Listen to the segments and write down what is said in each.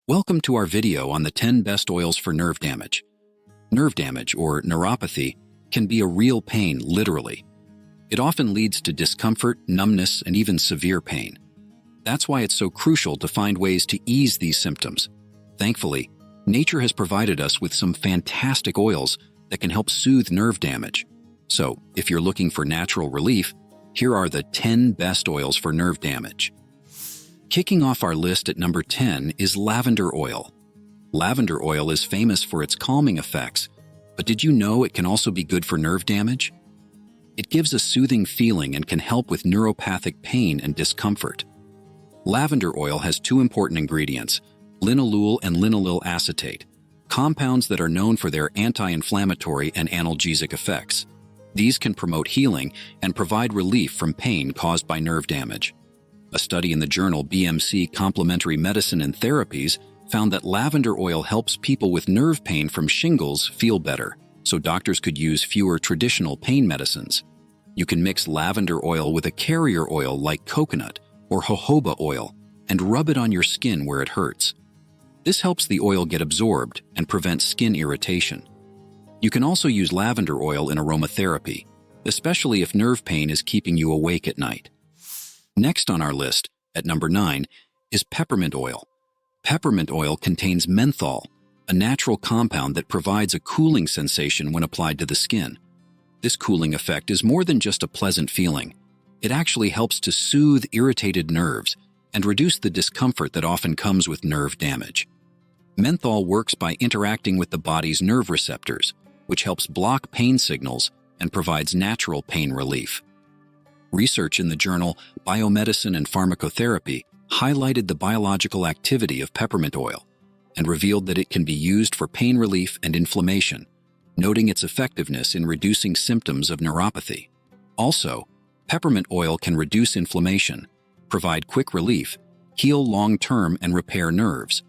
Welcome to our video on the 10 best oils for nerve damage. Nerve damage, or neuropathy, can be a real pain, literally. It often leads to discomfort, numbness, and even severe pain. That's why it's so crucial to find ways to ease these symptoms. Thankfully, nature has provided us with some fantastic oils that can help soothe nerve damage. So, if you're looking for natural relief, here are the 10 best oils for nerve damage. Kicking off our list at number 10 is lavender oil. Lavender oil is famous for its calming effects, but did you know it can also be good for nerve damage? It gives a soothing feeling and can help with neuropathic pain and discomfort. Lavender oil has two important ingredients, linalool and linaloyl acetate, compounds that are known for their anti-inflammatory and analgesic effects. These can promote healing and provide relief from pain caused by nerve damage. A study in the journal BMC Complementary Medicine and Therapies found that lavender oil helps people with nerve pain from shingles feel better, so doctors could use fewer traditional pain medicines. You can mix lavender oil with a carrier oil like coconut or jojoba oil and rub it on your skin where it hurts. This helps the oil get absorbed and prevents skin irritation. You can also use lavender oil in aromatherapy, especially if nerve pain is keeping you awake at night. Next on our list, at number 9, is peppermint oil. Peppermint oil contains menthol, a natural compound that provides a cooling sensation when applied to the skin. This cooling effect is more than just a pleasant feeling. It actually helps to soothe irritated nerves and reduce the discomfort that often comes with nerve damage. Menthol works by interacting with the body's nerve receptors, which helps block pain signals and provides natural pain relief. Research in the journal Biomedicine and Pharmacotherapy highlighted the biological activity of peppermint oil and revealed that it can be used for pain relief and inflammation, noting its effectiveness in reducing symptoms of neuropathy. Also, peppermint oil can reduce inflammation, provide quick relief, heal long-term, and repair nerves.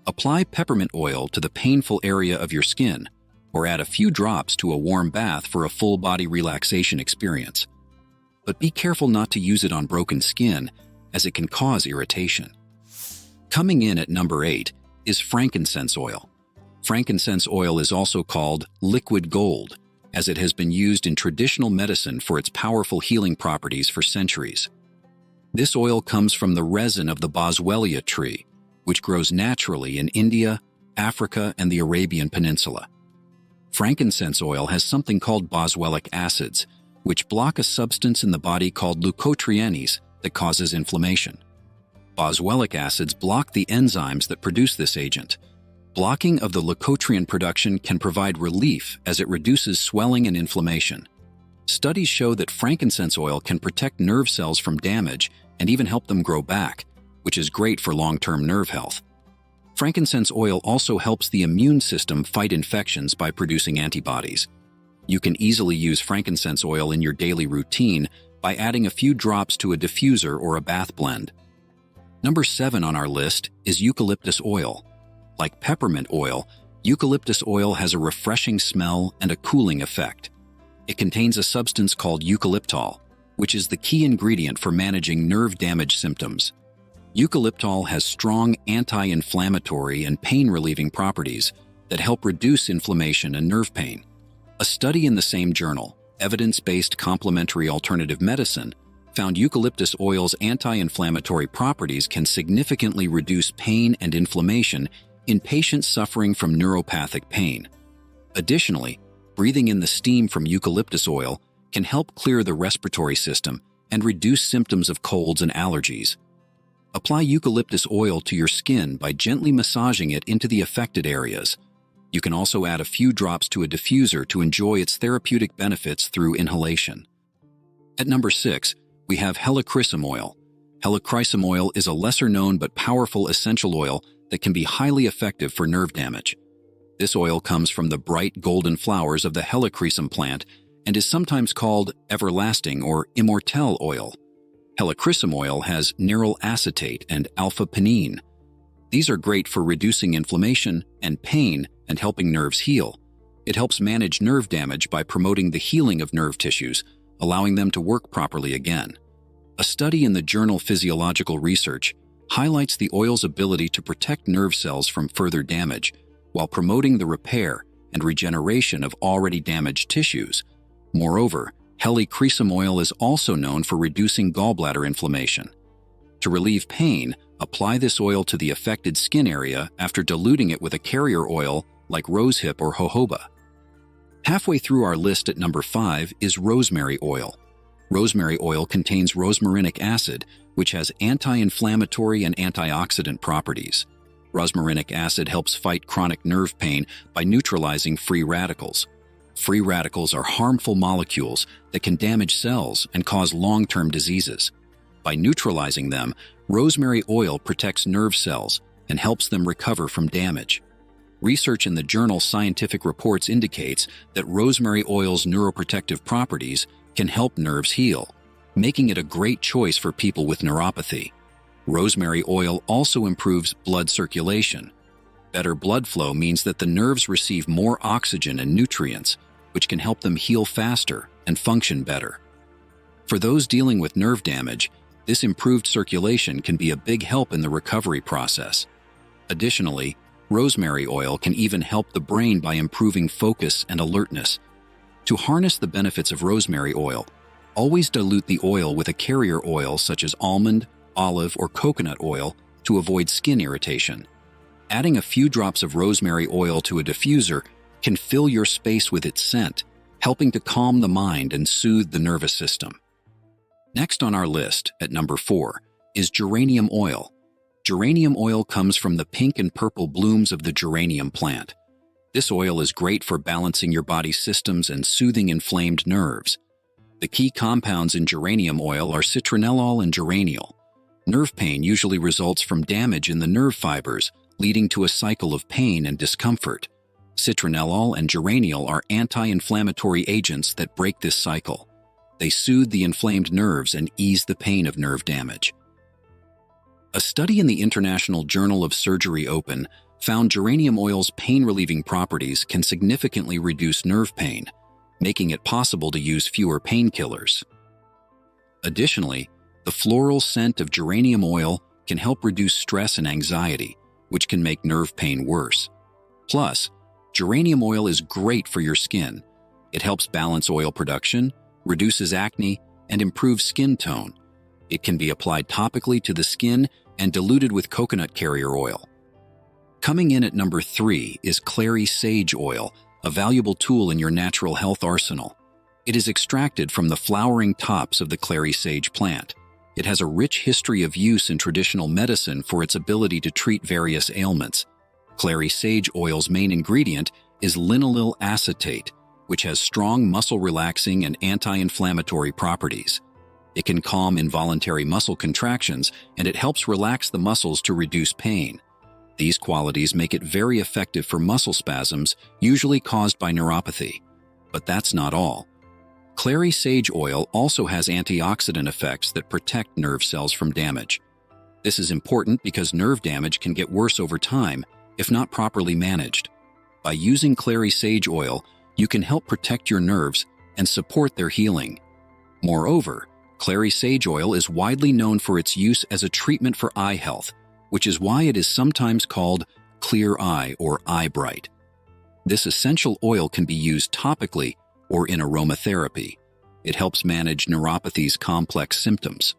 Apply peppermint oil to the painful area of your skin, or add a few drops to a warm bath for a full-body relaxation experience. But be careful not to use it on broken skin, as it can cause irritation. Coming in at number 8 is frankincense oil. Frankincense oil is also called liquid gold, as it has been used in traditional medicine for its powerful healing properties for centuries. This oil comes from the resin of the boswellia tree, which grows naturally in India, Africa, and the Arabian Peninsula. Frankincense oil has something called boswellic acids, which block a substance in the body called leukotrienes that causes inflammation. Boswellic acids block the enzymes that produce this agent. Blocking of the leukotriene production can provide relief as it reduces swelling and inflammation. Studies show that frankincense oil can protect nerve cells from damage and even help them grow back, which is great for long-term nerve health. Frankincense oil also helps the immune system fight infections by producing antibodies. You can easily use frankincense oil in your daily routine by adding a few drops to a diffuser or a bath blend. Number 7 on our list is eucalyptus oil. Like peppermint oil, eucalyptus oil has a refreshing smell and a cooling effect. It contains a substance called eucalyptol, which is the key ingredient for managing nerve damage symptoms. Eucalyptol has strong anti-inflammatory and pain-relieving properties that help reduce inflammation and nerve pain. A study in the same journal, Evidence-Based Complementary Alternative Medicine, found eucalyptus oil's anti-inflammatory properties can significantly reduce pain and inflammation in patients suffering from neuropathic pain. Additionally, breathing in the steam from eucalyptus oil can help clear the respiratory system and reduce symptoms of colds and allergies. Apply eucalyptus oil to your skin by gently massaging it into the affected areas. You can also add a few drops to a diffuser to enjoy its therapeutic benefits through inhalation. At number 6, we have Heliccrom Oil. Heliccrom Oil is a lesser-known but powerful essential oil that can be highly effective for nerve damage. This oil comes from the bright golden flowers of the Helichrysum plant and is sometimes called everlasting or immortelle oil. Helichrysum oil has neryl acetate and alpha-pinene. These are great for reducing inflammation and pain and helping nerves heal. It helps manage nerve damage by promoting the healing of nerve tissues, allowing them to work properly again. A study in the journal Physiological Research highlights the oil's ability to protect nerve cells from further damage while promoting the repair and regeneration of already damaged tissues. Moreover, Heliccrom oil is also known for reducing gallbladder inflammation. To relieve pain, apply this oil to the affected skin area after diluting it with a carrier oil like rosehip or jojoba. Halfway through our list at number 5 is rosemary oil. Rosemary oil contains rosmarinic acid, which has anti-inflammatory and antioxidant properties. Rosmarinic acid helps fight chronic nerve pain by neutralizing free radicals. Free radicals are harmful molecules that can damage cells and cause long-term diseases. By neutralizing them, rosemary oil protects nerve cells and helps them recover from damage. Research in the journal Scientific Reports indicates that rosemary oil's neuroprotective properties can help nerves heal, making it a great choice for people with neuropathy. Rosemary oil also improves blood circulation. Better blood flow means that the nerves receive more oxygen and nutrients, which can help them heal faster and function better. For those dealing with nerve damage, this improved circulation can be a big help in the recovery process. Additionally, rosemary oil can even help the brain by improving focus and alertness. To harness the benefits of rosemary oil, always dilute the oil with a carrier oil such as almond, olive, or coconut oil to avoid skin irritation. Adding a few drops of rosemary oil to a diffuser can fill your space with its scent, helping to calm the mind and soothe the nervous system. Next on our list, at number 4, is geranium oil. Geranium oil comes from the pink and purple blooms of the geranium plant. This oil is great for balancing your body's systems and soothing inflamed nerves. The key compounds in geranium oil are citronellol and geraniol. Nerve pain usually results from damage in the nerve fibers, leading to a cycle of pain and discomfort. Citronellol and geraniol are anti-inflammatory agents that break this cycle. They soothe the inflamed nerves and ease the pain of nerve damage. A study in the International Journal of Surgery Open found geranium oil's pain-relieving properties can significantly reduce nerve pain, making it possible to use fewer painkillers. Additionally, the floral scent of geranium oil can help reduce stress and anxiety, which can make nerve pain worse. Plus, geranium oil is great for your skin. It helps balance oil production, reduces acne, and improves skin tone. It can be applied topically to the skin and diluted with coconut carrier oil. Coming in at number 3 is Clary Sage Oil, a valuable tool in your natural health arsenal. It is extracted from the flowering tops of the Clary Sage plant. It has a rich history of use in traditional medicine for its ability to treat various ailments. Clary Sage Oil's main ingredient is linalool acetate, which has strong muscle-relaxing and anti-inflammatory properties. It can calm involuntary muscle contractions, and it helps relax the muscles to reduce pain. These qualities make it very effective for muscle spasms, usually caused by neuropathy. But that's not all. Clary Sage Oil also has antioxidant effects that protect nerve cells from damage. This is important because nerve damage can get worse over time if not properly managed. By using Clary Sage Oil, you can help protect your nerves and support their healing. Moreover, Clary Sage Oil is widely known for its use as a treatment for eye health, which is why it is sometimes called clear eye or eye bright. This essential oil can be used topically or in aromatherapy. It helps manage neuropathy's complex symptoms.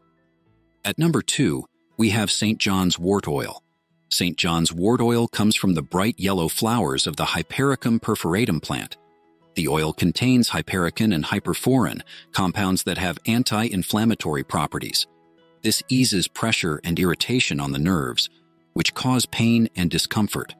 At number 2, we have St. Johns Wort Oil. St. Johns Wort Oil comes from the bright yellow flowers of the Hypericum perforatum plant. The oil contains hypericin and hyperforin, compounds that have anti-inflammatory properties. This eases pressure and irritation on the nerves, which cause pain and discomfort.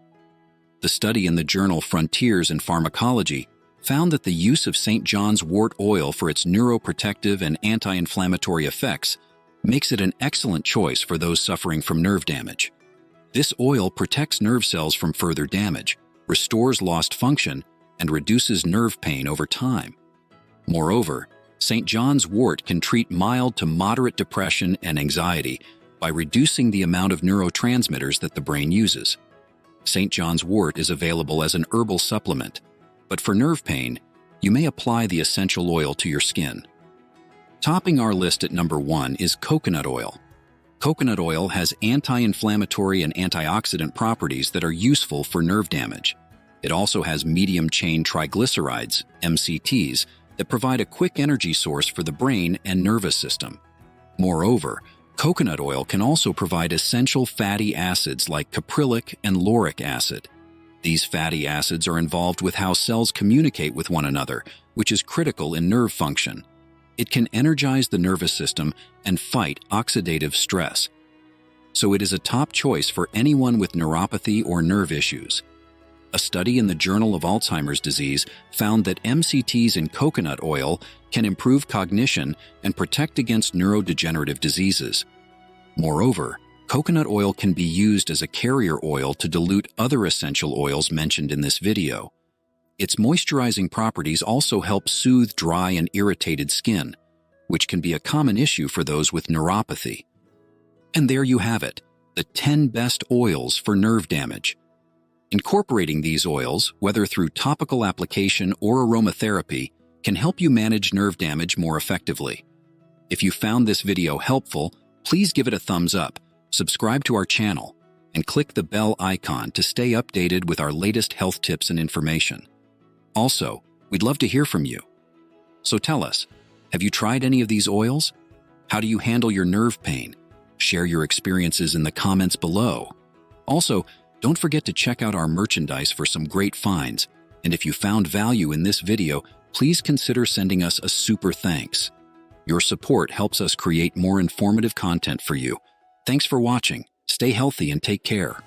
The study in the journal Frontiers in Pharmacology found that the use of St. Johns Wort Oil for its neuroprotective and anti-inflammatory effects makes it an excellent choice for those suffering from nerve damage. This oil protects nerve cells from further damage, restores lost function, and reduces nerve pain over time. Moreover, St. Johns Wort can treat mild to moderate depression and anxiety by reducing the amount of neurotransmitters that the brain uses. St. Johns Wort is available as an herbal supplement, but for nerve pain, you may apply the essential oil to your skin. Topping our list at number 1 is coconut oil. Coconut oil has anti-inflammatory and antioxidant properties that are useful for nerve damage. It also has medium-chain triglycerides, MCTs, that provide a quick energy source for the brain and nervous system. Moreover, coconut oil can also provide essential fatty acids like caprylic and lauric acid. These fatty acids are involved with how cells communicate with one another, which is critical in nerve function. It can energize the nervous system and fight oxidative stress. So it is a top choice for anyone with neuropathy or nerve issues. A study in the Journal of Alzheimer's Disease found that MCTs in coconut oil can improve cognition and protect against neurodegenerative diseases. Moreover, coconut oil can be used as a carrier oil to dilute other essential oils mentioned in this video. Its moisturizing properties also help soothe dry and irritated skin, which can be a common issue for those with neuropathy. And there you have it, the 10 best oils for nerve damage. Incorporating these oils, whether through topical application or aromatherapy, can help you manage nerve damage more effectively. If you found this video helpful, please give it a thumbs up, subscribe to our channel, and click the bell icon to stay updated with our latest health tips and information. Also, we'd love to hear from you. So tell us, have you tried any of these oils? How do you handle your nerve pain? Share your experiences in the comments below. Also, don't forget to check out our merchandise for some great finds, and if you found value in this video, please consider sending us a super thanks. Your support helps us create more informative content for you. Thanks for watching. Stay healthy and take care.